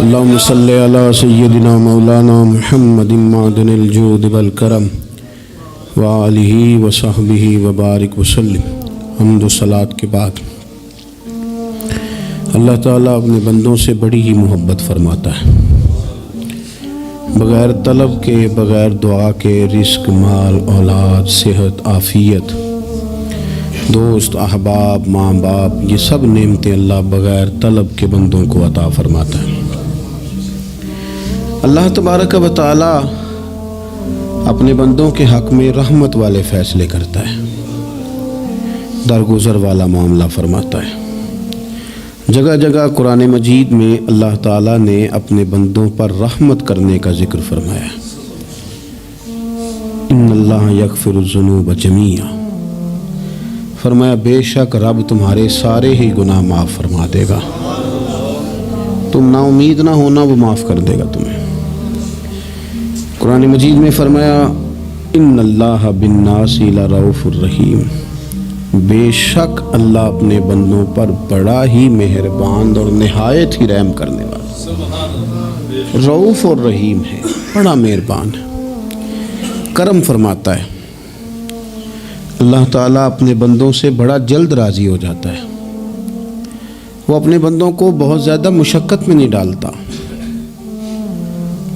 اللہم صلی علی سیدنا مولانا محمد معدن الجود والکرم وآلہ وصحبہ وبارک وسلم۔ حمد و صلاۃ کے بعد اللہ تعالیٰ اپنے بندوں سے بڑی ہی محبت فرماتا ہے۔ بغیر طلب کے، بغیر دعا کے رزق، مال، اولاد، صحت، عافیت، دوست، احباب، ماں باپ، یہ سب نعمتیں اللہ بغیر طلب کے بندوں کو عطا فرماتا ہے۔ اللہ تبارک و تعالی اپنے بندوں کے حق میں رحمت والے فیصلے کرتا ہے، درگزر والا معاملہ فرماتا ہے۔ جگہ جگہ قرآن مجید میں اللہ تعالیٰ نے اپنے بندوں پر رحمت کرنے کا ذکر فرمایا ہے۔ ان اللہ یغفر الذنوب جمیعا، فرمایا بے شک رب تمہارے سارے ہی گناہ معاف فرما دے گا، تم نا امید نہ ہونا، وہ معاف کر دے گا تمہیں۔ قرآن مجید میں فرمایا ان اللہ بالناس لرؤوف الرحیم، بے شک اللہ اپنے بندوں پر بڑا ہی مہربان اور نہایت ہی رحم کرنے والا، رؤوف اور رحیم ہے، بڑا مہربان ہے، کرم فرماتا ہے۔ اللہ تعالیٰ اپنے بندوں سے بڑا جلد راضی ہو جاتا ہے، وہ اپنے بندوں کو بہت زیادہ مشقت میں نہیں ڈالتا،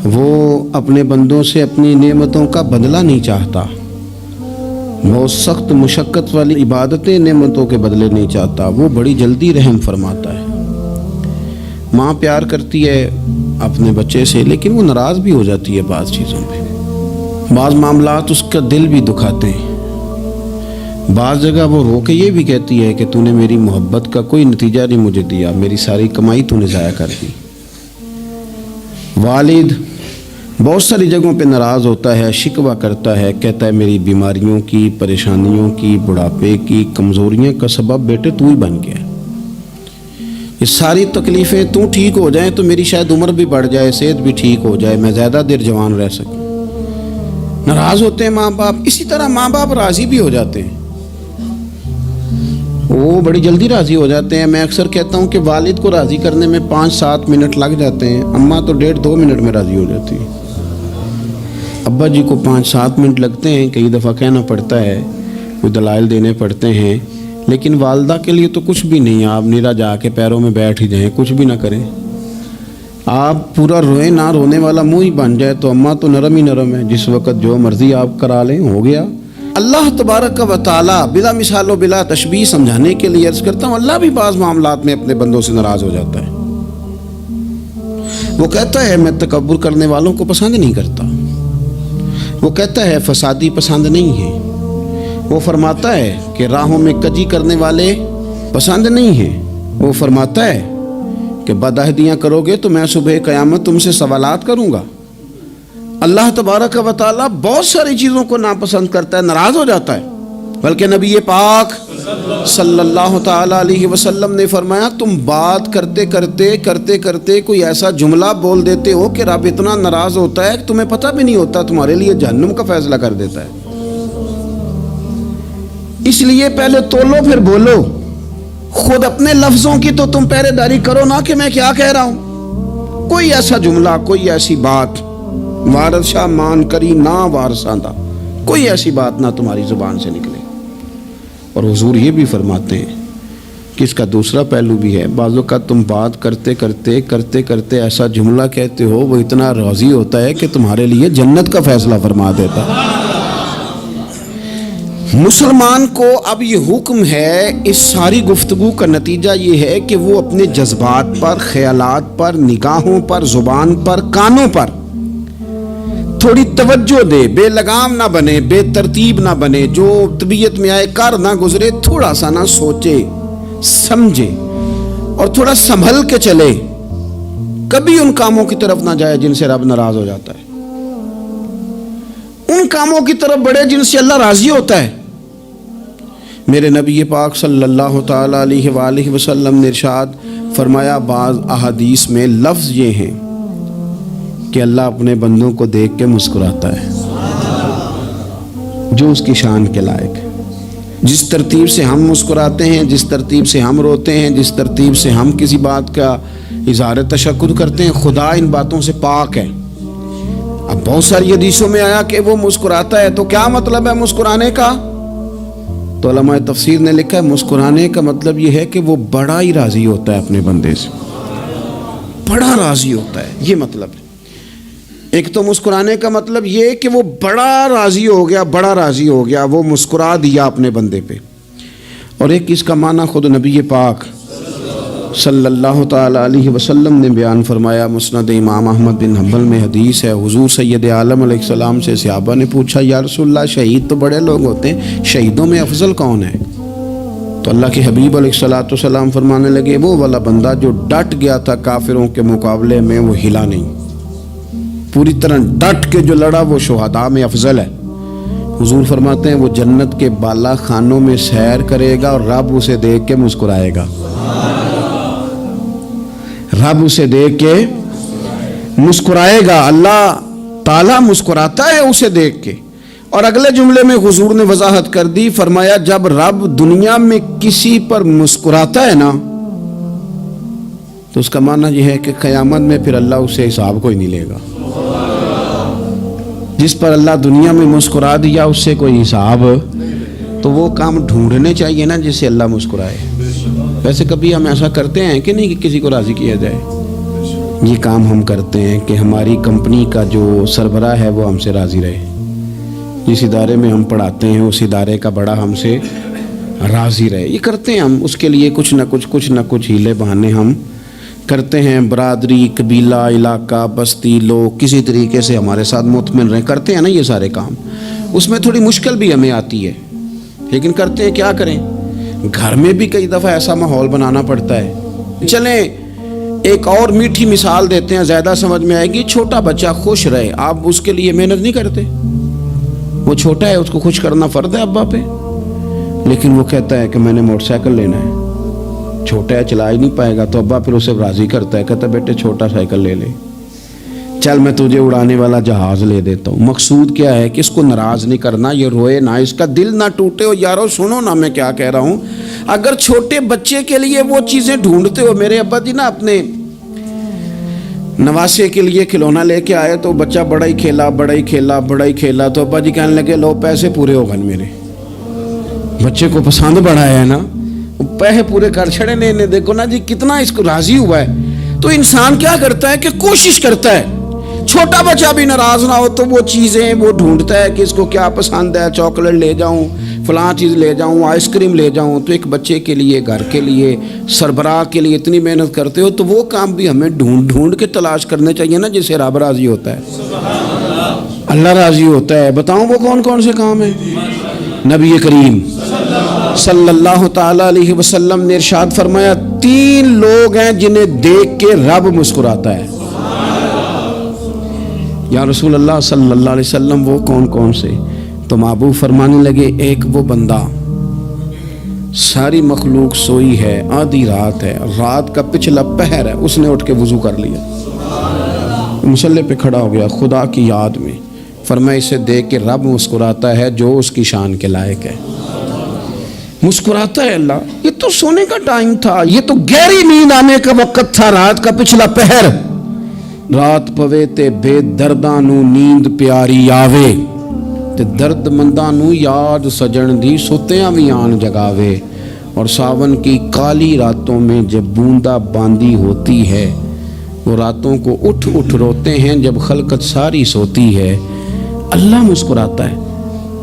وہ اپنے بندوں سے اپنی نعمتوں کا بدلہ نہیں چاہتا، بہت سخت مشقت والی عبادتیں نعمتوں کے بدلے نہیں چاہتا، وہ بڑی جلدی رحم فرماتا ہے۔ ماں پیار کرتی ہے اپنے بچے سے، لیکن وہ ناراض بھی ہو جاتی ہے بعض چیزوں پہ، بعض معاملات اس کا دل بھی دکھاتے ہیں، بعض جگہ وہ رو کے یہ بھی کہتی ہے کہ تو نے میری محبت کا کوئی نتیجہ نہیں مجھے دیا، میری ساری کمائی تو نے ضائع کر دی۔ والد بہت ساری جگہوں پہ ناراض ہوتا ہے، شکوہ کرتا ہے، کہتا ہے میری بیماریوں کی، پریشانیوں کی، بڑھاپے کی، کمزوریاں کا سبب بیٹے تو ہی بن گیا، یہ ساری تکلیفیں تو ٹھیک ہو جائیں تو میری شاید عمر بھی بڑھ جائے، صحت بھی ٹھیک ہو جائے، میں زیادہ دیر جوان رہ سکوں۔ ناراض ہوتے ہیں ماں باپ، اسی طرح ماں باپ راضی بھی ہو جاتے ہیں، وہ بڑی جلدی راضی ہو جاتے ہیں۔ میں اکثر کہتا ہوں کہ والد کو راضی کرنے میں 5-7 منٹ لگ جاتے ہیں، اماں تو 1.5-2 منٹ میں راضی ہو جاتی ہے، ابا جی کو 5-7 منٹ لگتے ہیں، کئی دفعہ کہنا پڑتا ہے، کوئی دلائل دینے پڑتے ہیں، لیکن والدہ کے لیے تو کچھ بھی نہیں، آپ نیرا جا کے پیروں میں بیٹھ ہی جائیں، کچھ بھی نہ کریں، آپ پورا روئیں نہ، رونے والا منہ ہی بن جائے تو اماں تو نرم ہی نرم ہے، جس وقت جو مرضی آپ کرا لیں ہو گیا۔ اللہ تبارک و تعالی بلا مثال و بلا تشبیہ سمجھانے کے لیے عرض کرتا ہوں، اللہ بھی بعض معاملات میں اپنے بندوں سے ناراض ہو جاتا ہے، وہ کہتا ہے میں تکبر کرنے والوں کو پسند نہیں کرتا، وہ کہتا ہے فسادی پسند نہیں ہے، وہ فرماتا ہے کہ راہوں میں کجی کرنے والے پسند نہیں ہیں، وہ فرماتا ہے کہ بدعہدیاں کرو گے تو میں صبح قیامت تم سے سوالات کروں گا۔ اللہ تبارک و تعالیٰ بہت ساری چیزوں کو ناپسند کرتا ہے، ناراض ہو جاتا ہے، بلکہ نبی پاک صلی اللہ تعالیٰ علیہ وسلم نے فرمایا تم بات کرتے کرتے کوئی ایسا جملہ بول دیتے ہو کہ رب اتنا ناراض ہوتا ہے کہ تمہیں پتہ بھی نہیں ہوتا، تمہارے لیے جہنم کا فیصلہ کر دیتا ہے۔ اس لیے پہلے تولو پھر بولو، خود اپنے لفظوں کی تو تم پہرے داری کرو نا کہ میں کیا کہہ رہا ہوں، کوئی ایسا جملہ، کوئی ایسی بات وارث شاہ مان کری نہ وارثاں دا، کوئی ایسی بات نہ تمہاری زبان سے نکلے۔ اور حضور یہ بھی فرماتے ہیں کہ اس کا دوسرا پہلو بھی ہے، بعض اوقات تم بات کرتے ایسا جملہ کہتے ہو وہ اتنا راضی ہوتا ہے کہ تمہارے لیے جنت کا فیصلہ فرما دیتا ہے۔ مسلمان کو اب یہ حکم ہے، اس ساری گفتگو کا نتیجہ یہ ہے کہ وہ اپنے جذبات پر، خیالات پر، نگاہوں پر، زبان پر، کانوں پر تھوڑی توجہ دے، بے لگام نہ بنے، بے ترتیب نہ بنے، جو طبیعت میں آئے کر نہ گزرے، تھوڑا سا نہ سوچے سمجھے اور تھوڑا سنبھل کے چلے، کبھی ان کاموں کی طرف نہ جائے جن سے رب ناراض ہو جاتا ہے، ان کاموں کی طرف بڑھے جن سے اللہ راضی ہوتا ہے۔ میرے نبی پاک صلی اللہ تعالی علیہ وآلہ وسلم نے ارشاد فرمایا، بعض احادیث میں لفظ یہ ہیں کہ اللہ اپنے بندوں کو دیکھ کے مسکراتا ہے جو اس کی شان کے لائق ہے۔ جس ترتیب سے ہم مسکراتے ہیں، جس ترتیب سے ہم روتے ہیں، جس ترتیب سے ہم کسی بات کا اظہار تشکر کرتے ہیں، خدا ان باتوں سے پاک ہے۔ اب بہت ساری حدیثوں میں آیا کہ وہ مسکراتا ہے، تو کیا مطلب ہے مسکرانے کا؟ تو علماء تفسیر نے لکھا ہے مسکرانے کا مطلب یہ ہے کہ وہ بڑا ہی راضی ہوتا ہے اپنے بندے سے، بڑا راضی ہوتا ہے، یہ مطلب ہے۔ ایک تو مسکرانے کا مطلب یہ کہ وہ بڑا راضی ہو گیا، بڑا راضی ہو گیا، وہ مسکرا دیا اپنے بندے پہ۔ اور ایک اس کا معنی خود نبی پاک صلی اللہ تعالی علیہ وسلم نے بیان فرمایا۔ مسند امام احمد بن حنبل میں حدیث ہے، حضور سید عالم علیہ السلام سے صحابہ نے پوچھا یا رسول اللہ شہید تو بڑے لوگ ہوتے ہیں، شہیدوں میں افضل کون ہے؟ تو اللہ کے حبیب علیہ الصلوۃ والسلام فرمانے لگے وہ والا بندہ جو ڈٹ گیا تھا کافروں کے مقابلے میں، وہ ہلا نہیں، پوری طرح ڈٹ کے جو لڑا وہ شہداء میں افضل ہے۔ حضور فرماتے ہیں وہ جنت کے بالا خانوں میں سیر کرے گا اور رب اسے دیکھ کے مسکرائے گا، رب اسے دیکھ کے مسکرائے گا، اللہ تعالیٰ مسکراتا ہے اسے دیکھ کے۔ اور اگلے جملے میں حضور نے وضاحت کر دی، فرمایا جب رب دنیا میں کسی پر مسکراتا ہے نا تو اس کا معنی یہ ہے کہ قیامت میں پھر اللہ اسے حساب کوئی نہیں لے گا۔ جس پر اللہ دنیا میں مسکرا دیا اس سے کوئی حساب، تو وہ کام ڈھونڈنے چاہیے نا جس سے اللہ مسکرائے۔ ویسے کبھی ہم ایسا کرتے ہیں کہ نہیں کہ کسی کو راضی کیا جائے؟ یہ کام ہم کرتے ہیں کہ ہماری کمپنی کا جو سربراہ ہے وہ ہم سے راضی رہے، جس ادارے میں ہم پڑھاتے ہیں اس ادارے کا بڑا ہم سے راضی رہے۔ یہ کرتے ہیں ہم، اس کے لیے کچھ نہ کچھ ہیلے بہانے ہم کرتے ہیں۔ برادری، قبیلہ، علاقہ، بستی، لوگ کسی طریقے سے ہمارے ساتھ مطمئن رہیں، کرتے ہیں نا یہ سارے کام۔ اس میں تھوڑی مشکل بھی ہمیں آتی ہے لیکن کرتے ہیں، کیا کریں۔ گھر میں بھی کئی دفعہ ایسا ماحول بنانا پڑتا ہے۔ چلیں ایک اور میٹھی مثال دیتے ہیں، زیادہ سمجھ میں آئے گی۔ چھوٹا بچہ خوش رہے، آپ اس کے لیے محنت نہیں کرتے، وہ چھوٹا ہے، اس کو خوش کرنا فرض ہے ابا پہ، لیکن وہ کہتا ہے کہ میں نے موٹر سائیکل لینا ہے، چھوٹا ہے چلا ہی نہیں پائے گا، تو ابا پھر اسے راضی کرتا ہے، کہتا ہے بیٹے چھوٹا سائیکل لے لے، چل میں تجھے اڑانے والا جہاز لے دیتا ہوں۔ مقصود کیا ہے کہ اس کو ناراض نہیں کرنا، یہ روئے نہ، اس کا دل نہ ٹوٹے۔ ہو یارو سنو نا میں کیا کہہ رہا ہوں، اگر چھوٹے بچے کے لیے وہ چیزیں ڈھونڈتے ہو، میرے ابا جی نا اپنے نواسے کے لیے کھلونا لے کے آئے تو بچہ بڑا ہی کھیلا، تو ابا جی کہنے لگے لو پیسے پورے ہو گئے میرے، بچے کو پسند بڑا ہے نا، پیسے پورے کر چھڑے نے، دیکھو نا جی کتنا اس کو راضی ہوا ہے۔ تو انسان کیا کرتا ہے کہ کوشش کرتا ہے چھوٹا بچہ بھی ناراض نہ ہو، تو وہ چیزیں وہ ڈھونڈتا ہے کہ اس کو کیا پسند ہے، چاکلیٹ لے جاؤں، فلاں چیز لے جاؤں، آئس کریم لے جاؤں۔ تو ایک بچے کے لیے، گھر کے لیے، سربراہ کے لیے اتنی محنت کرتے ہو، تو وہ کام بھی ہمیں ڈھونڈ کے تلاش کرنے چاہیے نا جس سے رب راضی ہوتا ہے، اللہ راضی ہوتا ہے۔ بتاؤں وہ کون کون سے کام ہیں؟ نبی کریم صلی اللہ تعالی علیہ وسلم نے ارشاد فرمایا 3 لوگ ہیں جنہیں دیکھ کے رب مسکراتا ہے۔ یا رسول اللہ صلی اللہ علیہ وسلم وہ کون کون سے؟ تو محبوب فرمانے لگے ایک وہ بندہ ساری مخلوق سوئی ہے، آدھی رات ہے، رات کا پچھلا پہر ہے، اس نے اٹھ کے وضو کر لیا، مصلی پہ کھڑا ہو گیا خدا کی یاد میں، فرمایا اسے دیکھ کے رب مسکراتا ہے جو اس کی شان کے لائق ہے، مسکراتا ہے اللہ۔ یہ تو سونے کا ٹائم تھا، یہ تو گہری نیند آنے کا وقت تھا، رات کا پچھلا پہر، رات پوے تے بے درداں نو نیند پیاری آوے، تے درد منداں نو یاد سجن دی ستیاں وی آن جگاوے، اور ساون کی کالی راتوں میں جب بوندا باندی ہوتی ہے، وہ راتوں کو اٹھ اٹھ روتے ہیں جب خلقت ساری سوتی ہے، اللہ مسکراتا ہے۔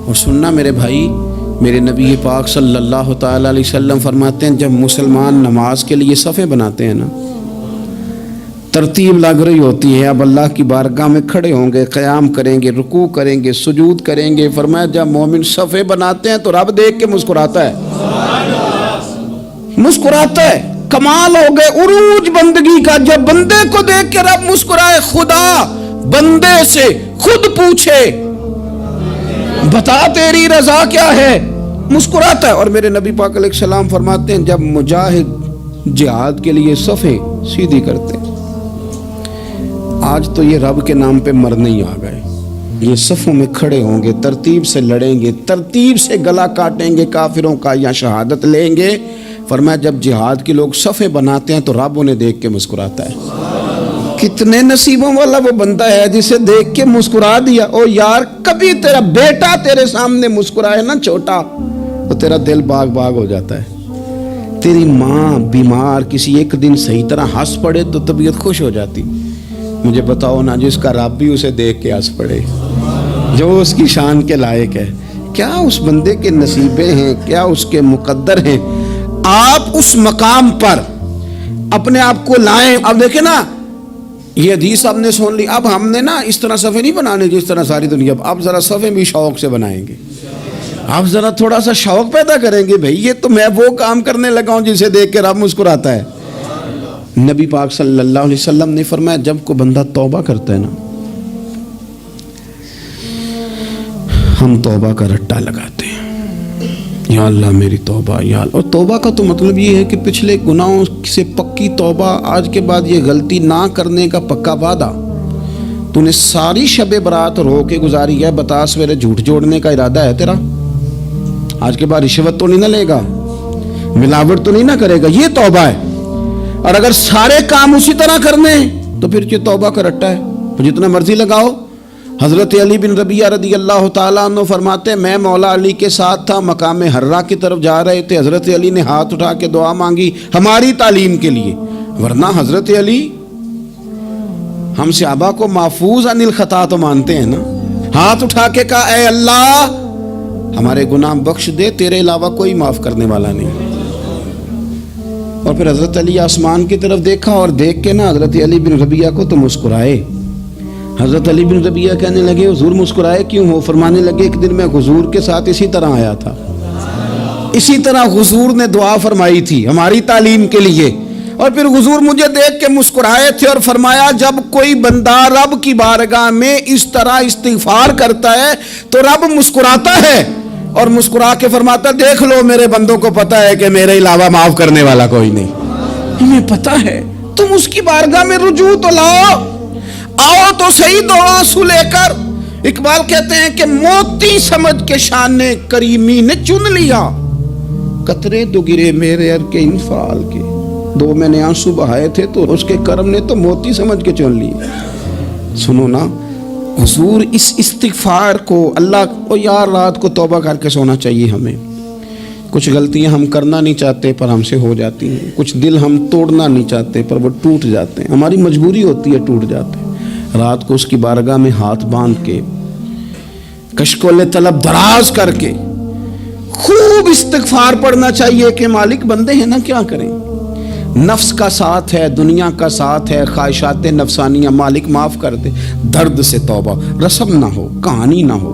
اور سننا میرے بھائی، میرے نبی پاک صلی اللہ تعالی علیہ وسلم فرماتے ہیں جب مسلمان نماز کے لیے صفیں بناتے ہیں نا، ترتیب لگ رہی ہوتی ہے، اب اللہ کی بارگاہ میں کھڑے ہوں گے، قیام کریں گے، رکوع کریں گے، سجود کریں گے، فرمایا جب مومن صفیں بناتے ہیں تو رب دیکھ کے مسکراتا ہے، مسکراتا ہے۔ کمال ہو گئے عروج بندگی کا، جب بندے کو دیکھ کے رب مسکرائے، خدا بندے سے خود پوچھے بتا تیری رضا کیا ہے، مسکراتا ہے۔ اور میرے نبی پاک علیہ السلام فرماتے ہیں جب مجاہد جہاد کے لیے صفیں سیدھی کرتے ہیں، آج تو یہ رب کے نام پہ مرنے ہی آ گئے، یہ صفوں میں کھڑے ہوں گے، ترتیب سے لڑیں گے، ترتیب سے گلا کاٹیں گے کافروں کا یا شہادت لیں گے، فرمایا جب جہاد کے لوگ صفیں بناتے ہیں تو رب انہیں دیکھ کے مسکراتا ہے۔ کتنے نصیبوں والا وہ بندہ ہے جسے دیکھ کے مسکرا دیا۔ او یار کبھی تیرا بیٹا تیرے سامنے مسکرائے نا چھوٹا تو تیرا دل باغ باغ ہو جاتا ہے۔ تیری ماں بیمار کسی ایک دن صحیح طرح ہنس پڑے تو طبیعت خوش ہو جاتی۔ مجھے بتاؤ نا جس کا رب بھی اسے دیکھ کے ہنس پڑے، جو اس کی شان کے لائق ہے، کیا اس بندے کے نصیبے ہیں، کیا اس کے مقدر ہیں۔ آپ اس مقام پر اپنے آپ کو لائیں۔ اب دیکھیں نا یہ حدیث آپ نے سن لی، اب ہم نے نا اس طرح صفحے نہیں بنانے جس طرح ساری دنیا، اب ذرا صفحے بھی شوق سے بنائیں گے۔ آپ ذرا تھوڑا سا شوق پیدا کریں گے، بھئی یہ تو میں وہ کام کرنے لگا ہوں جسے دیکھ کے رب مسکراتا ہے۔ نبی پاک صلی اللہ علیہ وسلم نے فرمایا جب کوئی بندہ توبہ کرتا ہے نا، ہم توبہ کا رٹا لگاتے ہیں، یا اللہ میری توبہ یا اللہ۔ اور توبہ کا تو مطلب یہ ہے کہ پچھلے گناہوں سے پکی توبہ، آج کے بعد یہ غلطی نہ کرنے کا پکا وعدہ۔ تو نے ساری شب برات رو کے گزاری ہے، بتا سویرے جھوٹ جوڑنے کا ارادہ ہے تیرا؟ آج کے بعد رشوت تو نہیں نہ لے گا، ملاوٹ تو نہیں نہ کرے گا، یہ توبہ ہے۔ اور اگر سارے کام اسی طرح کرنے تو پھر یہ توبہ کا رٹا ہے، جتنا مرضی لگاؤ۔ حضرت علی بن ربیعہ رضی اللہ تعالیٰ عنہ فرماتے ہیں میں مولا علی کے ساتھ تھا، مقام حرہ کی طرف جا رہے تھے، حضرت علی نے ہاتھ اٹھا کے دعا مانگی ہماری تعلیم کے لیے، ورنہ حضرت علی ہم صحابہ کو محفوظ عن الخطا تو مانتے ہیں نا۔ ہاتھ اٹھا کے کہا اے اللہ ہمارے گناہ بخش دے، تیرے علاوہ کوئی معاف کرنے والا نہیں۔ اور پھر حضرت علی آسمان کی طرف دیکھا اور دیکھ کے نا حضرت علی بن ربیعہ کو تو مسکرائے۔ حضرت علی بن ربیعہ کہنے لگے حضور مسکرائے کیوں ہو؟ فرمانے لگے ایک دن میں حضور کے ساتھ اسی طرح آیا تھا، اسی طرح حضور نے دعا فرمائی تھی ہماری تعلیم کے لیے، اور پھر حضور مجھے دیکھ کے مسکرائے تھے اور فرمایا جب کوئی بندہ رب کی بارگاہ میں اس طرح استغفار کرتا ہے تو رب مسکراتا ہے اور مسکرا کے فرماتا دیکھ لو میرے بندوں کو پتا ہے کہ میرے علاوہ معاف کرنے والا کوئی نہیں۔ ہمیں پتا ہے، تم اس کی بارگاہ میں رجوع تو لاؤ، آؤ تو صحیح دو آنسو لے کر۔ اقبال کہتے ہیں کہ موتی سمجھ کے شان کریمی نے چن لیا، قطرے دو گرے میرے ار کے انفعال کے، دو میں نے آنسو بہائے تھے تو اس کے کرم نے تو موتی سمجھ کے چن لی۔ سنو نا حضور اس استغفار کو اللہ کو یار رات کو توبہ کر کے سونا چاہیے ہمیں۔ کچھ غلطیاں ہم کرنا نہیں چاہتے پر ہم سے ہو جاتی ہیں، کچھ دل ہم توڑنا نہیں چاہتے پر وہ ٹوٹ جاتے ہیں، ہماری مجبوری ہوتی ہے ٹوٹ جاتے ہیں۔ رات کو اس کی بارگاہ میں ہاتھ باندھ کے کشکول طلب دراز کر کے خوب استغفار پڑھنا چاہیے کہ مالک بندے ہیں نا کیا کریں، نفس کا ساتھ ہے، دنیا کا ساتھ ہے، خواہشات نفسانیہ، مالک معاف کر دے۔ درد سے توبہ، رسم نہ ہو، کہانی نہ ہو،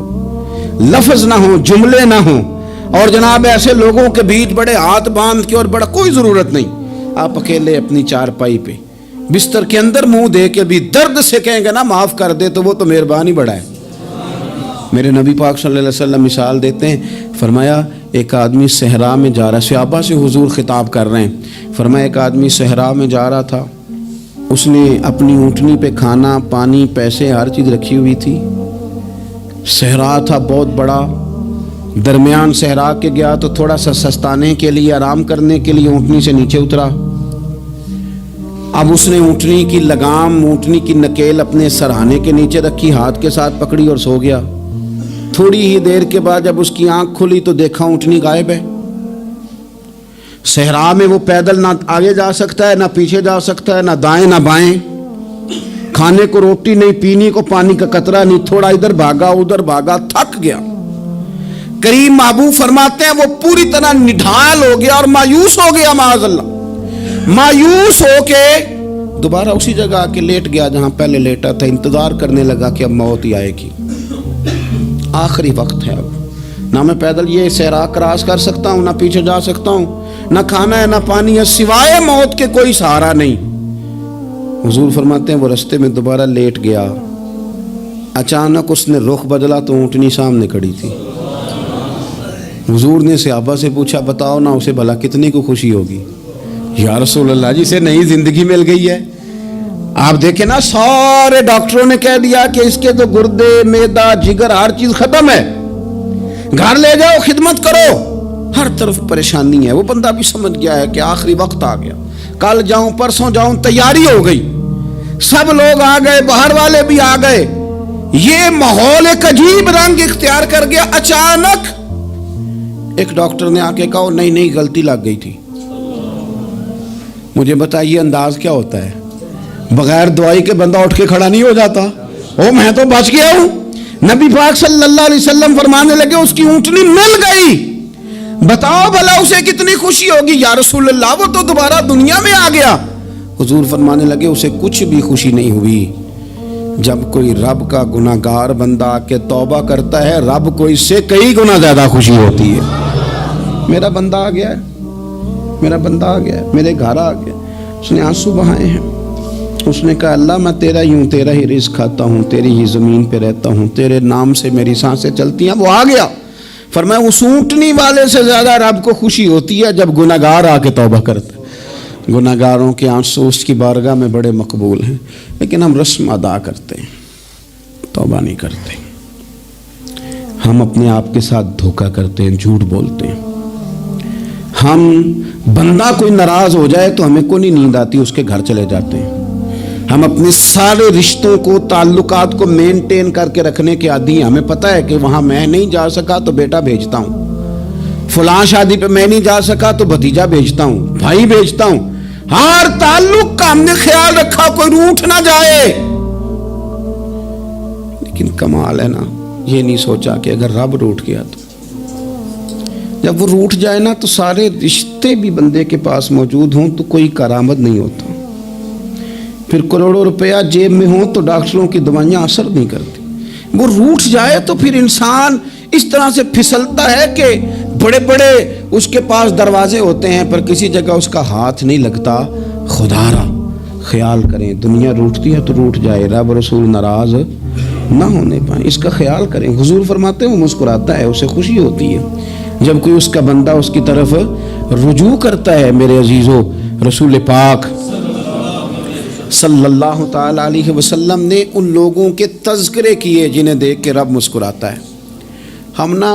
لفظ نہ ہو، جملے نہ ہو، اور جناب ایسے لوگوں کے بیچ بڑے ہاتھ باندھ کے اور بڑا کوئی ضرورت نہیں، آپ اکیلے اپنی چارپائی پہ بستر کے اندر منہ دے کے بھی درد سے کہیں گے نا معاف کر دے تو وہ تو مہربانی بڑا ہے۔ میرے نبی پاک صلی اللہ علیہ وسلم مثال دیتے ہیں، فرمایا ایک آدمی صحرا میں جا رہا ہے، صحابہ سے حضور خطاب کر رہے ہیں، فرمایا ایک آدمی صحرا میں جا رہا تھا، اس نے اپنی اونٹنی پہ کھانا پانی پیسے ہر چیز رکھی ہوئی تھی، صحرا تھا بہت بڑا، درمیان صحرا کے گیا تو تھوڑا سا سستانے کے لیے آرام کرنے کے لیے اونٹنی سے نیچے اترا۔ اب اس نے اونٹنی کی لگام اونٹنی کی نکیل اپنے سرہانے کے نیچے رکھی، ہاتھ کے ساتھ پکڑی اور سو گیا۔ تھوڑی ہی دیر کے بعد جب اس کی آنکھ کھلی تو دیکھا اونٹنی غائب ہے۔ صحرا میں وہ پیدل نہ آگے جا سکتا ہے نہ پیچھے جا سکتا ہے، نہ دائیں نہ بائیں، کھانے کو روٹی نہیں، پینے کو پانی کا قطرہ نہیں، تھوڑا ادھر بھاگا ادھر بھاگا، تھک گیا۔ کریم محبوب فرماتے ہیں وہ پوری طرح نڈھال ہو گیا اور مایوس ہو گیا، معاذ اللہ، مایوس ہو کے دوبارہ اسی جگہ آ کے لیٹ گیا جہاں پہلے لیٹا تھا، انتظار کرنے لگا کہ اب موت ہی آئے گی، آخری وقت ہے، اب نہ میں پیدل یہ صحرا کراس کر سکتا ہوں، نہ پیچھے جا سکتا ہوں، نہ کھانا ہے نہ پانی ہے، سوائے موت کے کوئی سہارا نہیں۔ حضور فرماتے ہیں وہ رستے میں دوبارہ لیٹ گیا، اچانک اس نے رخ بدلا تو اونٹنی سامنے کھڑی تھی۔ حضور نے صحابہ سے پوچھا بتاؤ نا اسے بھلا کتنی کو خوشی ہوگی؟ یا رسول اللہ جسے نئی زندگی مل گئی ہے۔ آپ دیکھیں نا سارے ڈاکٹروں نے کہہ دیا کہ اس کے تو گردے معدہ جگر ہر چیز ختم ہے، گھر لے جاؤ خدمت کرو، ہر طرف پریشانی ہے. وہ بندہ بھی سمجھ گیا ہے کہ آخری وقت آ گیا, کل جاؤں پرسوں جاؤں, تیاری ہو گئی, سب لوگ آ گئے, باہر والے بھی آ گئے, یہ ماحول ایک عجیب رنگ اختیار کر گیا. اچانک ایک ڈاکٹر نے آ کے کہا نہیں غلطی لگ گئی تھی. مجھے بتائیے انداز کیا ہوتا ہے؟ بغیر دوائی کے بندہ اٹھ کے کھڑا نہیں ہو جاتا. او میں تو بچ گیا ہوں. نبی پاک صلی اللہ علیہ وسلم فرمانے لگے اس کی اونٹنی مل گئی. بتاؤ بھلا اسے کتنی خوشی ہوگی. یا رسول اللہ وہ تو دوبارہ دنیا میں آ گیا. حضور فرمانے لگے اسے کچھ بھی خوشی نہیں ہوئی. جب کوئی رب کا گناہ گار بندہ آ کے توبہ کرتا ہے, رب کو اس سے کئی گنا زیادہ خوشی ہوتی ہے. میرا بندہ آ گیا ہے, میرا بندہ آ گیا ہے, میرے گھر آ گیا. اس نے آنسو بہائے ہیں. اس نے کہا اللہ میں تیرا ہی ہوں, تیرا ہی رزق کھاتا ہوں, تیری ہی زمین پہ رہتا ہوں, تیرے نام سے میری سانسیں چلتی ہیں. وہ آ گیا. فرمایا اس اونٹنی والے سے زیادہ رب کو خوشی ہوتی ہے جب گناہ گار آ کے توبہ کرتا ہے. گناہ گاروں کے آنسو اس کی بارگاہ میں بڑے مقبول ہیں, لیکن ہم رسم ادا کرتے ہیں, توبہ نہیں کرتے. ہم اپنے آپ کے ساتھ دھوکہ کرتے ہیں, جھوٹ بولتے ہیں. ہم بندہ کوئی ناراض ہو جائے تو ہمیں کو نہیں نیند آتی, اس کے گھر چلے جاتے ہیں. ہم اپنے سارے رشتوں کو, تعلقات کو مینٹین کر کے رکھنے کے عادی ہیں. ہمیں پتہ ہے کہ وہاں میں نہیں جا سکا تو بیٹا بھیجتا ہوں, فلاں شادی پہ میں نہیں جا سکا تو بھتیجا بھیجتا ہوں, بھائی بھیجتا ہوں. ہر تعلق کا ہم نے خیال رکھا کوئی روٹھ نہ جائے. لیکن کمال ہے نا, یہ نہیں سوچا کہ اگر رب روٹھ گیا تو جب وہ روٹھ جائے نا تو سارے رشتے بھی بندے کے پاس موجود ہوں تو کوئی کارآمد نہیں ہوتا. پھر کروڑوں روپیہ جیب میں ہوں تو ڈاکٹروں کی دوائیاں اثر نہیں کرتی. وہ روٹھ جائے تو پھر انسان اس طرح سے پھسلتا ہے کہ بڑے بڑے اس کے پاس دروازے ہوتے ہیں پر کسی جگہ اس کا ہاتھ نہیں لگتا. خدا را خیال کریں, دنیا روٹتی ہے تو روٹھ جائے, رب رسول ناراض نہ ہونے پائیں, اس کا خیال کریں. حضور فرماتے ہیں وہ مسکراتا ہے, اسے خوشی ہوتی ہے جب کوئی اس کا بندہ اس کی طرف رجوع کرتا ہے. میرے عزیزو, رسول پاک صلی اللہ تعالی علیہ وسلم نے ان لوگوں کے تذکرے کیے جنہیں دیکھ کے رب مسکراتا ہے. ہم نا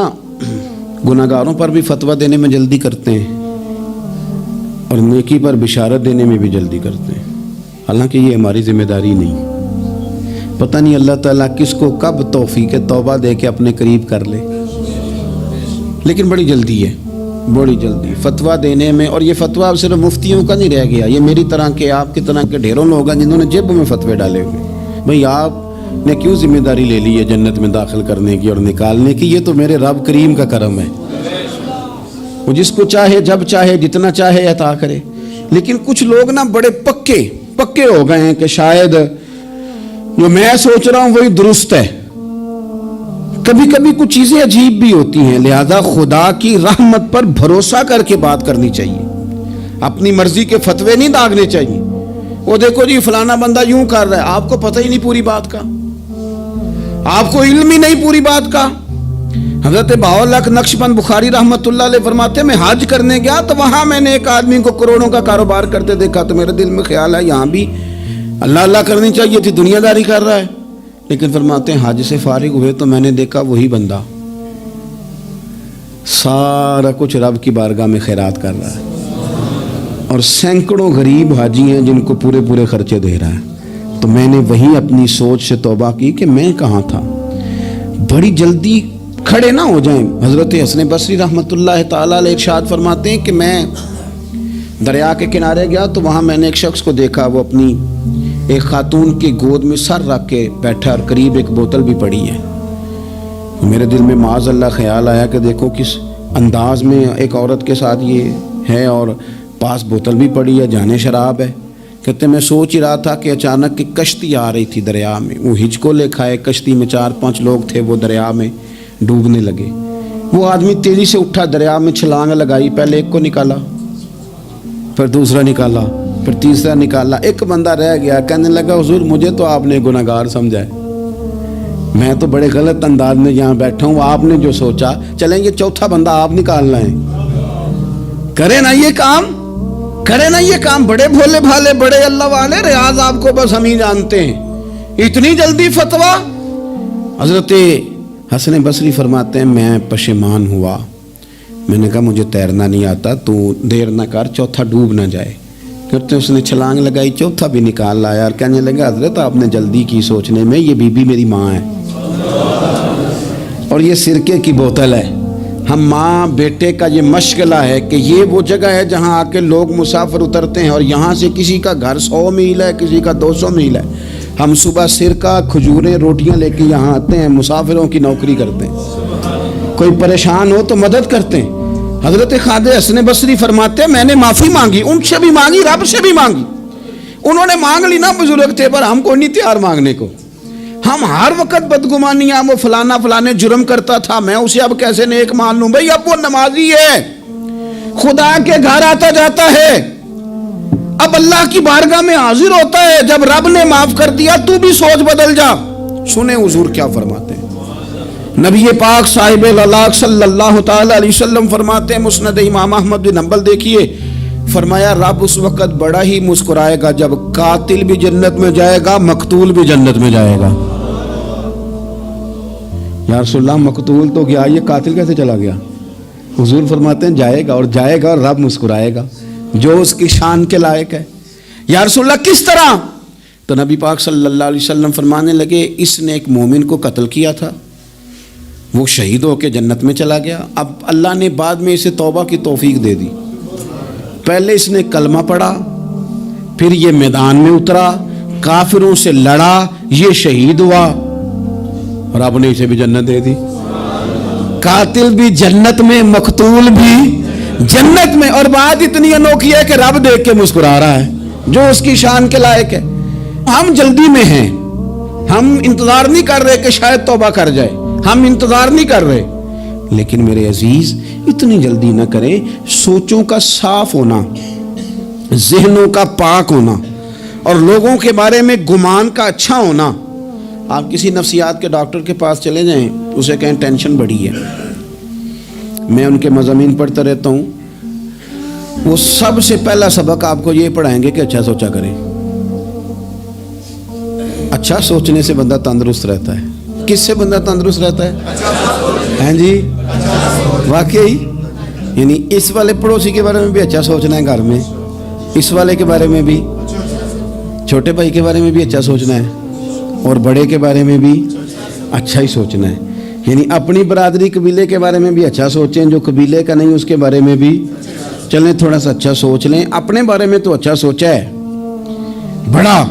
گناہ گاروں پر بھی فتویٰ دینے میں جلدی کرتے ہیں اور نیکی پر بشارت دینے میں بھی جلدی کرتے ہیں, حالانکہ یہ ہماری ذمہ داری نہیں. پتہ نہیں اللہ تعالیٰ کس کو کب توفیق توبہ دے کے اپنے قریب کر لے, لیکن بڑی جلدی ہے, بڑی جلدی فتویٰ دینے میں. اور یہ فتویٰ صرف مفتیوں کا نہیں رہ گیا, یہ میری طرح کے, آپ کی طرح کے ڈھیروں لوگ ہیں جنہوں نے جیب میں فتوے ڈالے ہوئے. بھئی آپ نے کیوں ذمہ داری لے لی ہے جنت میں داخل کرنے کی اور نکالنے کی؟ یہ تو میرے رب کریم کا کرم ہے, وہ جس کو چاہے جب چاہے جتنا چاہے عطا کرے. لیکن کچھ لوگ نا بڑے پکے ہو گئے ہیں کہ شاید جو میں سوچ رہا ہوں وہی درست ہے. کبھی کبھی کچھ چیزیں عجیب بھی ہوتی ہیں, لہذا خدا کی رحمت پر بھروسہ کر کے بات کرنی چاہیے, اپنی مرضی کے فتوے نہیں داغنے چاہیے. وہ دیکھو جی فلانا بندہ یوں کر رہا ہے, آپ کو پتہ ہی نہیں پوری بات کا, آپ کو علم ہی نہیں پوری بات کا. حضرت بہاءاللہ نقشبند بخاری رحمت اللہ علیہ فرماتے ہیں میں حج کرنے گیا تو وہاں میں نے ایک آدمی کو کروڑوں کا کاروبار کرتے دیکھا تو میرے دل میں خیال ہے یہاں بھی اللہ اللہ کرنی چاہیے تھی, دنیا داری کر رہا ہے. لیکن فرماتے ہیں حج سے فارغ ہوئے تو میں نے دیکھا وہی بندہ سارا کچھ رب کی بارگاہ میں خیرات کر رہا ہے, اور سینکڑوں غریب حاجی ہیں جن کو پورے پورے خرچے دے رہا ہے. تو میں نے وہی اپنی سوچ سے توبہ کی کہ میں کہاں تھا. بڑی جلدی کھڑے نہ ہو جائیں. حضرت حسن بصری رحمت اللہ تعالیٰ علیہ ارشاد فرماتے ہیں کہ میں دریا کے کنارے گیا تو وہاں میں نے ایک شخص کو دیکھا, وہ اپنی ایک خاتون کی گود میں سر رکھ کے بیٹھا اور قریب ایک بوتل بھی پڑی ہے. میرے دل میں معاذ اللہ خیال آیا کہ دیکھو کس انداز میں ایک عورت کے ساتھ یہ ہے اور پاس بوتل بھی پڑی ہے, جانے شراب ہے. کہتے میں سوچ ہی رہا تھا کہ اچانک کی کشتی آ رہی تھی دریا میں, وہ ہچکو لے کھائے, کشتی میں 4-5 لوگ تھے, وہ دریا میں ڈوبنے لگے. وہ آدمی تیزی سے اٹھا, دریا میں چھلانگ لگائی, پہلے ایک کو نکالا, پھر دوسرا نکالا, پھر تیسرا نکالا. ایک بندہ رہ گیا, کہنے لگا حضور مجھے تو آپ نے گناہ گار سمجھا ہے, میں تو بڑے غلط انداز میں یہاں بیٹھا ہوں, آپ نے جو سوچا. چلیں یہ چوتھا بندہ آپ نکالنا ہے, کرے نا یہ کام, کرے نا یہ کام. بڑے بھولے بھالے بڑے اللہ والے, ریاض آپ کو بس ہم ہی جانتے ہیں, اتنی جلدی فتویٰ. حضرت حسن بصری فرماتے ہیں میں پشیمان ہوا, میں نے کہا مجھے تیرنا نہیں آتا، تو دیر نہ کر، چوتھا ڈوب نہ جائے۔ کرتے اس نے چھلانگ لگائی، چوتھا بھی نکال لایا اور کہنے لگا حضرت آپ نے جلدی کی سوچنے میں، یہ بی بی میری ماں ہے اور یہ سرکے کی بوتل ہے۔ ہم ماں بیٹے کا یہ مشغلہ ہے کہ یہ وہ جگہ ہے جہاں آ کے لوگ مسافر اترتے ہیں، اور یہاں سے کسی کا گھر 100 میل ہے، کسی کا 200 میل ہے۔ ہم صبح سرکہ، کھجوریں، روٹیاں لے کے یہاں آتے ہیں، مسافروں کی نوکری کرتے ہیں، کوئی پریشان ہو تو مدد کرتے ہیں۔ حضرت خواجہ حسن بصری فرماتے ہیں میں نے معافی مانگی، ان سے بھی مانگی، رب سے بھی مانگی۔ انہوں نے مانگ لی نا بزرگ تھے، پر ہم کو نہیں تیار مانگنے کو۔ ہم ہر وقت بدگمانیاں، وہ فلانا فلانے جرم کرتا تھا، میں اسے اب کیسے نیک مان لوں؟ بھئی اب وہ نمازی ہے، خدا کے گھر آتا جاتا ہے، اب اللہ کی بارگاہ میں حاضر ہوتا ہے، جب رب نے معاف کر دیا تو بھی سوچ بدل جا۔ سنیں حضور کیا فرماتے ہیں۔ نبی پاک صاحب الالاق صلی اللہ تعالی علیہ وسلم فرماتے ہیں، مسند امام احمد بن حنبل دیکھیے، فرمایا رب اس وقت بڑا ہی مسکرائے گا جب قاتل بھی جنت میں جائے گا، مقتول بھی جنت میں جائے گا۔ یا رسول اللہ مقتول تو گیا، یہ قاتل کیسے چلا گیا؟ حضور فرماتے ہیں جائے گا، اور جائے گا اور رب مسکرائے گا، جو اس کی شان کے لائق ہے۔ یا رسول اللہ کس طرح؟ تو نبی پاک صلی اللہ علیہ وسلم فرمانے لگے اس نے ایک مومن کو قتل کیا تھا، وہ شہید ہو کے جنت میں چلا گیا، اب اللہ نے بعد میں اسے توبہ کی توفیق دے دی۔ پہلے اس نے کلمہ پڑھا، پھر یہ میدان میں اترا، کافروں سے لڑا، یہ شہید ہوا، اور رب نے اسے بھی جنت دے دی۔ قاتل بھی جنت میں، مقتول بھی جنت میں، اور بات اتنی انوکھی ہے کہ رب دیکھ کے مسکرا رہا ہے، جو اس کی شان کے لائق ہے۔ ہم جلدی میں ہیں، ہم انتظار نہیں کر رہے کہ شاید توبہ کر جائے، ہم انتظار نہیں کر رہے، لیکن میرے عزیز اتنی جلدی نہ کریں۔ سوچوں کا صاف ہونا، ذہنوں کا پاک ہونا، اور لوگوں کے بارے میں گمان کا اچھا ہونا۔ آپ کسی نفسیات کے ڈاکٹر کے پاس چلے جائیں، اسے کہیں ٹینشن بڑی ہے، میں ان کے مضامین پڑھتا رہتا ہوں، وہ سب سے پہلا سبق آپ کو یہ پڑھائیں گے کہ اچھا سوچا کریں۔ اچھا سوچنے سے بندہ تندرست رہتا ہے۔ کس سے بندہ تندرست رہتا ہے؟ ہیں جی واقعی، یعنی اس والے پڑوسی کے بارے میں بھی اچھا سوچنا ہے، گھر میں اس والے کے بارے میں بھی، چھوٹے بھائی کے بارے میں بھی اچھا سوچنا ہے، اور بڑے کے بارے میں بھی اچھا ہی سوچنا ہے۔ یعنی اپنی برادری قبیلے کے بارے میں بھی اچھا سوچیں، جو قبیلے کا نہیں اس کے بارے میں بھی چلیں تھوڑا سا اچھا سوچ لیں۔ اپنے بارے میں تو اچھا سوچا ہے بڑا،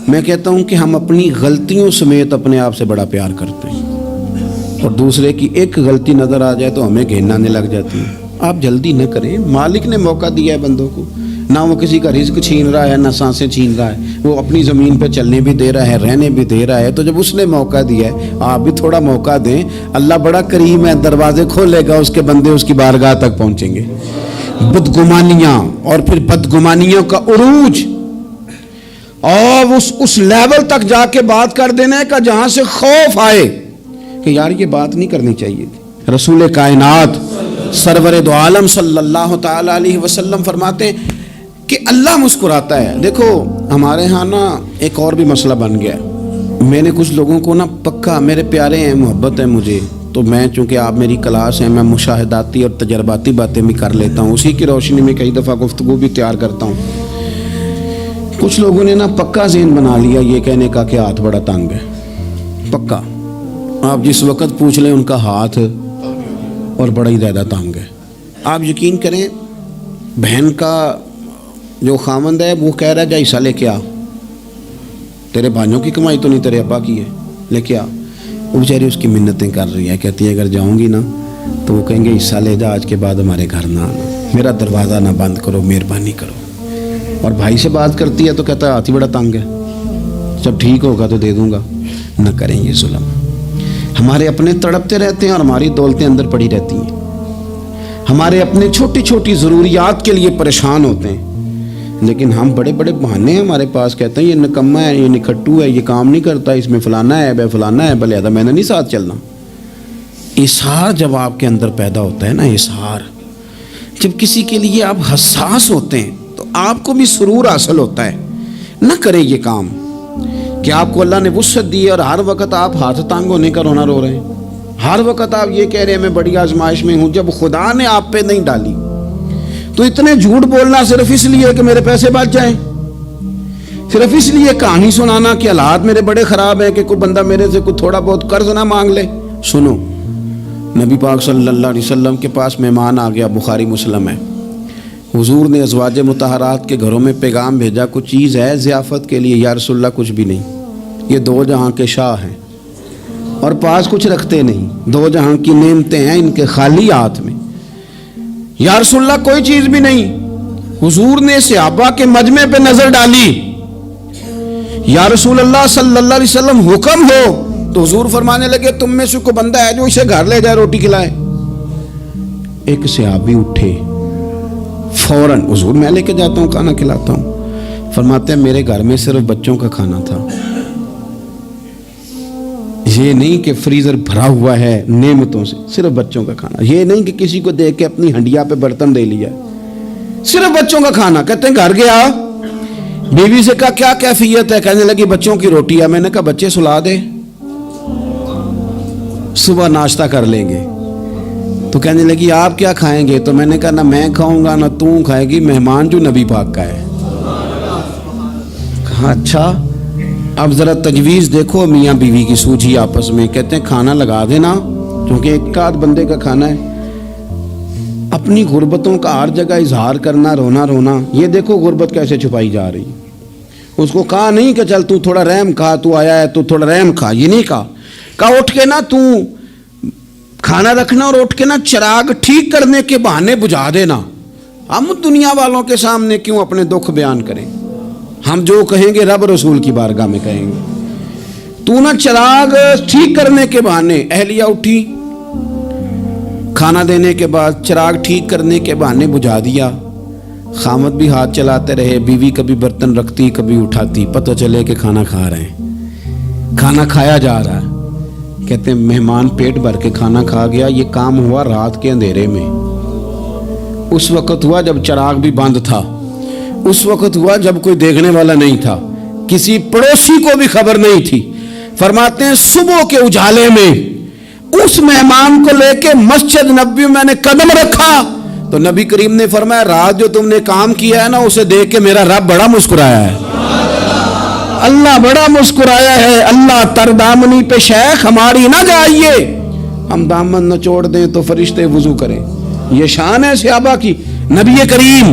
میں کہتا ہوں کہ ہم اپنی غلطیوں سمیت اپنے آپ سے بڑا پیار کرتے ہیں، اور دوسرے کی ایک غلطی نظر آ جائے تو ہمیں گھن آنے لگ جاتی ہے۔ آپ جلدی نہ کریں، مالک نے موقع دیا ہے بندوں کو، نہ وہ کسی کا رزق چھین رہا ہے، نہ سانسیں چھین رہا ہے، وہ اپنی زمین پہ چلنے بھی دے رہا ہے، رہنے بھی دے رہا ہے۔ تو جب اس نے موقع دیا ہے آپ بھی تھوڑا موقع دیں، اللہ بڑا کریم ہے، دروازے کھولے گا، اس کے بندے اس کی بارگاہ تک پہنچیں گے۔ بدگمانیاں، اور پھر بدگمانیوں کا عروج، اور اس لیول تک جا کے بات کر دینے کا جہاں سے خوف آئے کہ یار یہ بات نہیں کرنی چاہیے تھی۔ رسول کائنات سرور دو عالم صلی اللہ تعالی علیہ وسلم فرماتے ہیں کہ اللہ مسکراتا ہے۔ دیکھو ہمارے ہاں نا ایک اور بھی مسئلہ بن گیا ہے، میں نے کچھ لوگوں کو نا پکا، میرے پیارے ہیں، محبت ہے مجھے، تو میں چونکہ آپ میری کلاس ہیں، میں مشاہداتی اور تجرباتی باتیں بھی کر لیتا ہوں، اسی کی روشنی میں کئی دفعہ گفتگو بھی تیار کرتا ہوں۔ کچھ لوگوں نے نا پکا ذہن بنا لیا یہ کہنے کا کہ ہاتھ بڑا تنگ ہے، پکا، آپ جس وقت پوچھ لیں ان کا ہاتھ اور بڑا ہی زیادہ تنگ ہے۔ آپ یقین کریں، بہن کا جو خامند ہے وہ کہہ رہا ہے جا حصہ لے کے آ، تیرے بھائیوں کی کمائی تو نہیں، تیرے ابا کی ہے، لے کے آ۔ وہ بیچاری اس کی منتیں کر رہی ہے، کہتی ہے اگر جاؤں گی نا تو وہ کہیں گے حصہ لے جا، آج کے بعد ہمارے گھر نہ آنا، میرا دروازہ نہ بند کرو، مہربانی کرو۔ اور بھائی سے بات کرتی ہے تو کہتا ہے ہاتھ ہی بڑا تنگ ہے، جب ٹھیک ہوگا تو دے دوں گا۔ نہ کریں یہ ظلم، ہمارے اپنے تڑپتے رہتے ہیں اور ہماری دولتیں اندر پڑی رہتی ہیں، ہمارے اپنے چھوٹی چھوٹی ضروریات کے لیے پریشان ہوتے ہیں، لیکن ہم بڑے بڑے بہانے ہیں ہمارے پاس، کہتے ہیں یہ نکما ہے، یہ نکھٹو ہے، یہ کام نہیں کرتا، اس میں فلانا ہے، بے فلانا ہے، بلہذا میں نے نہیں ساتھ چلنا۔ اظہار جب آپ کے اندر پیدا ہوتا ہے نا، اظہار جب کسی کے لیے آپ حساس ہوتے ہیں تو آپ کو بھی سرور حاصل ہوتا ہے۔ نہ کریں یہ کام کہ آپ کو اللہ نے وسعت دی ہے اور ہر وقت آپ ہاتھ تانگ ہونے کا رونا رو رہے ہیں، ہر وقت آپ یہ کہہ رہے ہیں میں بڑی آزمائش میں ہوں، جب خدا نے آپ پہ نہیں ڈالی تو اتنے جھوٹ بولنا صرف اس لیے کہ میرے پیسے بچ جائیں، صرف اس لیے کہانی سنانا کہ حالات میرے بڑے خراب ہیں کہ کوئی بندہ میرے سے کوئی تھوڑا بہت قرض نہ مانگ لے۔ سنو، نبی پاک صلی اللہ علیہ وسلم کے پاس مہمان آ گیا، بخاری مسلم ہے، حضور نے ازواج مطہرات کے گھروں میں پیغام بھیجا، کچھ چیز ہے ضیافت کے لیے؟ یا رسول اللہ کچھ بھی نہیں، یہ دو جہاں کے شاہ ہیں اور پاس کچھ رکھتے نہیں، دو جہاں کی نعمتیں ہیں ان کے خالی ہاتھ میں۔ یا رسول اللہ کوئی چیز بھی نہیں۔ حضور نے صحابہ کے مجمع پہ نظر ڈالی، یا رسول اللہ صلی اللہ علیہ وسلم حکم ہو، تو حضور فرمانے لگے تم میں سے کوئی بندہ ہے جو اسے گھر لے جائے روٹی کھلائے؟ ایک صحابی اٹھے فوراً، حضور میں لے کے جاتا ہوں کھانا کھلاتا ہوں۔ فرماتے ہیں میرے گھر میں صرف بچوں کا کھانا تھا، یہ نہیں کہ فریزر بھرا ہوا ہے نعمتوں سے، صرف بچوں کا کھانا، یہ نہیں کہ کسی کو دیکھ کے اپنی ہنڈیا پہ برتن دے لیا، صرف بچوں کا کھانا۔ کہتے ہیں گھر گیا، بیوی سے کہا کیا کیفیت ہے؟ کہنے لگی بچوں کی روٹی ہے۔ میں نے کہا بچے سلا دے، صبح ناشتہ کر لیں گے۔ تو کہنے لگی آپ کیا کھائیں گے؟ تو میں نے کہا نہ میں کھاؤں گا نہ تم کھائے گی، مہمان جو نبی پاک کا ہے۔ کہا اچھا، اب ذرا تجویز دیکھو میاں بیوی کی سوجھی آپس میں۔ کہتے ہیں کھانا لگا دینا، کیونکہ ایک آدھ بندے کا کھانا ہے۔ اپنی غربتوں کا ہر جگہ اظہار کرنا، رونا رونا، یہ دیکھو غربت کیسے چھپائی جا رہی۔ اس کو کہا نہیں کہ چل تو تھوڑا رحم کھا، تو آیا ہے تو تھوڑا رحم کھا، یہ نہیں کہا۔ کہا اٹھ کے نا تو کھانا رکھنا اور اٹھ کے نا چراغ ٹھیک کرنے کے بہانے بجھا دینا۔ ہم دنیا والوں کے سامنے کیوں اپنے دکھ بیان کریں؟ ہم جو کہیں گے رب رسول کی بارگاہ میں کہیں گے۔ تو نا چراغ ٹھیک کرنے کے بہانے، اہلیہ اٹھی، کھانا دینے کے بعد چراغ ٹھیک کرنے کے بہانے بجھا دیا۔ خامد بھی ہاتھ چلاتے رہے، بیوی کبھی برتن رکھتی کبھی اٹھاتی، پتہ چلے کہ کھانا کھا رہے ہیں، کھانا کھایا جا رہا ہے۔ کہتے ہیں مہمان پیٹ بھر کے کھانا کھا گیا۔ یہ کام ہوا رات کے اندھیرے میں، اس وقت ہوا جب چراغ بھی بند تھا، اس وقت ہوا جب کوئی دیکھنے والا نہیں تھا، کسی پڑوسی کو بھی خبر نہیں تھی۔ فرماتے ہیں صبح کے اجالے میں اس مہمان کو لے کے مسجد نبوی میں نے قدم رکھا تو نبی کریم نے فرمایا رات جو تم نے کام کیا ہے نا، اسے دیکھ کے میرا رب بڑا مسکرایا ہے، اللہ بڑا مسکرایا ہے۔ اللہ تر دامنی پہ شیخ ہماری نہ جائیے، ہم دامن نہ چھوڑ دیں تو فرشتے وضو کریں۔ یہ شان ہے صحابہ کی۔ نبی کریم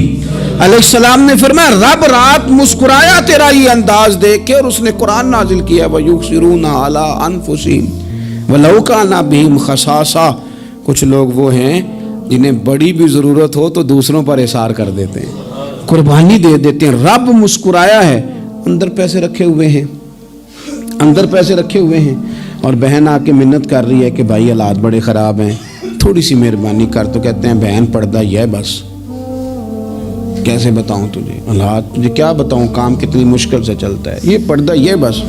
علیہ السلام نے فرمایا رب رات مسکرایا تیرا یہ انداز دیکھ کے، اور اس نے قرآن نازل کیا وَيُؤْثِرُونَ عَلَىٰ أَنفُسِهِمْ وَلَوْ كَانَ بِهِمْ خَصَاصَةٌ۔ کچھ لوگ وہ ہیں جنہیں بڑی بھی ضرورت ہو تو دوسروں پر اثار کر دیتے ہیں، قربانی دے دیتے ہیں۔ رب مسکرایا ہے، اندر پیسے رکھے ہوئے ہیں، اندر پیسے رکھے ہوئے ہیں، اور بہن آ کے منت کر رہی ہے کہ بھائی حالات بڑے خراب ہیں، تھوڑی سی مہربانی کر۔ تو کہتے ہیں بہن پردہ یہ ہے بس، کیسے بتاؤں تجھے حالات، تجھے کیا بتاؤں کام کتنی مشکل سے چلتا ہے، یہ پردہ یہ بس۔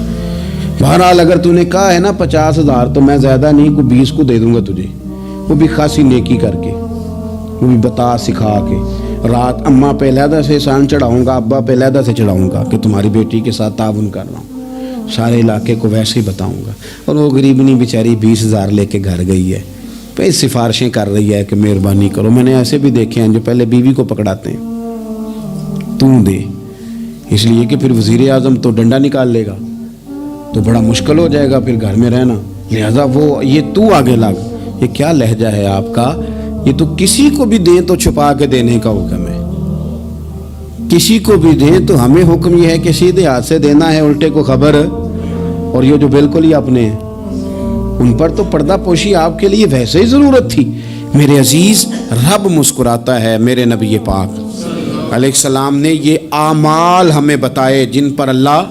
بہرحال اگر تو نے کہا ہے نا 50,000 تو میں زیادہ نہیں کوئی 20 کو دے دوں گا تجھے، وہ بھی خاصی نیکی کر کے، وہ بھی بتا سکھا کے۔ رات اماں پہ علیحدہ سے احسان چڑھاؤں گا، ابا پہ علیحدہ سے چڑھاؤں گا کہ تمہاری بیٹی کے ساتھ تعاون کر رہا ہوں، سارے علاقے کو ویسے ہی بتاؤں گا۔ اور وہ غریبنی بیچاری 20,000 لے کے گھر گئی ہے، پھر سفارشیں کر رہی ہے کہ مہربانی کرو۔ میں نے ایسے بھی دیکھے ہیں جو پہلے بیوی کو پکڑاتے ہیں تو دے، اس لیے کہ پھر وزیر اعظم تو ڈنڈا نکال لے گا تو بڑا مشکل ہو جائے گا پھر گھر میں رہنا، لہذا وہ یہ تو آگے لگ۔ یہ کیا لہجہ ہے آپ کا؟ یہ تو کسی کو بھی دیں تو چھپا کے دینے کا حکم ہے، کسی کو بھی دیں تو ہمیں حکم یہ ہے کہ سیدھے ہاتھ سے دینا ہے، الٹے کو خبر۔ اور یہ جو بالکل ہی اپنے ہیں ان پر تو پردہ پوشی آپ کے لیے ویسے ہی ضرورت تھی۔ میرے عزیز رب مسکراتا ہے۔ میرے نبی پاک علیہ السلام نے یہ اعمال ہمیں بتائے جن پر اللہ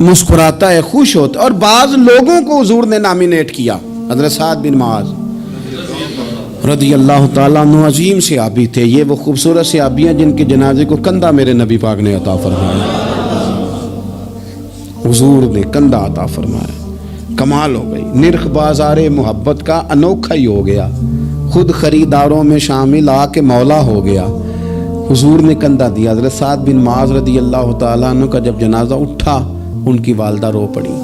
مسکراتا ہے، خوش ہوتا ہے۔ اور بعض لوگوں کو حضور نے نامینیٹ کیا، حضرت سعد بن معاذ رضی اللہ تعالیٰ عنہ عظیم صحابی تھے۔ یہ وہ خوبصورت صحابی ہیں جن کے جنازے کو کندھا میرے نبی پاک نے عطا فرمایا، حضور نے کندھا عطا فرمایا۔ کمال ہو گئی، نرخ بازار محبت کا انوکھا ہی ہو گیا، خود خریداروں میں شامل آ کے مولا ہو گیا۔ حضور نے کندھا دیا۔ حضرت سعد بن معاذ رضی اللہ تعالیٰ عنہ کا جب جنازہ اٹھا، ان کی والدہ رو پڑی،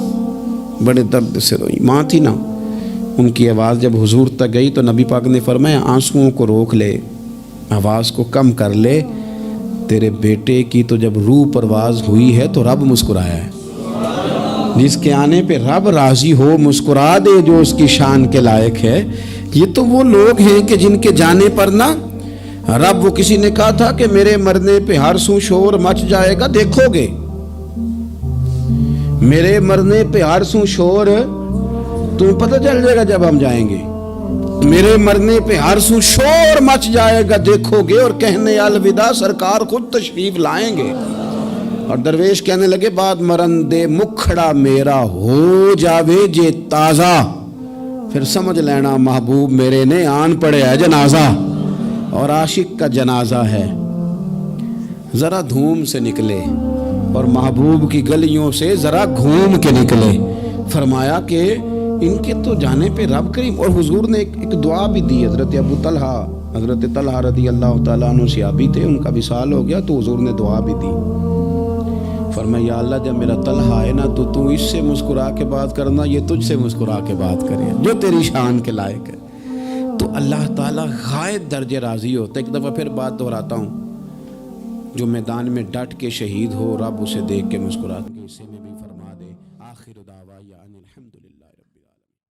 بڑے درد سے روئی، ماں تھی نا، ان کی آواز جب حضور تک گئی تو نبی پاک نے فرمایا آنسوؤں کو روک لے، آواز کو کم کر لے، تیرے بیٹے کی تو جب روح پرواز ہوئی ہے تو رب مسکرایا ہے، جس کے آنے پہ رب راضی ہو مسکرا دے جو اس کی شان کے لائق ہے۔ یہ تو وہ لوگ ہیں کہ جن کے جانے پر نا رب، وہ کسی نے کہا تھا کہ میرے مرنے پہ ہر سو شور مچ جائے گا، دیکھو گے میرے مرنے پہ ہر سو شور تمہیں پتہ چل جائے گا جب ہم جائیں گے، میرے مرنے پہ ہر سو شور مچ جائے گا دیکھو گے، اور کہنے الوداع سرکار خود تشریف لائیں گے۔ اور درویش کہنے لگے بعد مرندے مکھڑا میرا ہو جاوے جے تازہ، پھر سمجھ لینا محبوب میرے نے آن پڑے ہے جنازہ، اور عاشق کا جنازہ ہے ذرا دھوم سے نکلے اور محبوب کی گلیوں سے ذرا گھوم کے نکلے۔ فرمایا کہ ان کے تو جانے پہ رب کریم، اور حضور نے ایک دعا بھی دی۔ حضرت ابو طلحہ، حضرت طلحہ رضی اللہ تعالیٰ عنہ صحابی تھے، ان کا وصال ہو گیا تو حضور نے دعا بھی دی۔ فرمایا یا اللہ جب میرا طلحہ ہے نا تو اس سے مسکرا کے بات کرنا، یہ تجھ سے مسکرا کے بات کرے جو تیری شان کے لائق ہے۔ تو اللہ تعالیٰ غائب درجے راضی ہوتا ہے۔ ایک دفعہ پھر بات دہراتا ہوں، جو میدان میں ڈٹ کے شہید ہو رب اسے دیکھ کے مسکراتا ہے، اسے میں بھی فرما دے آخر دعوایا ان الحمدللہ۔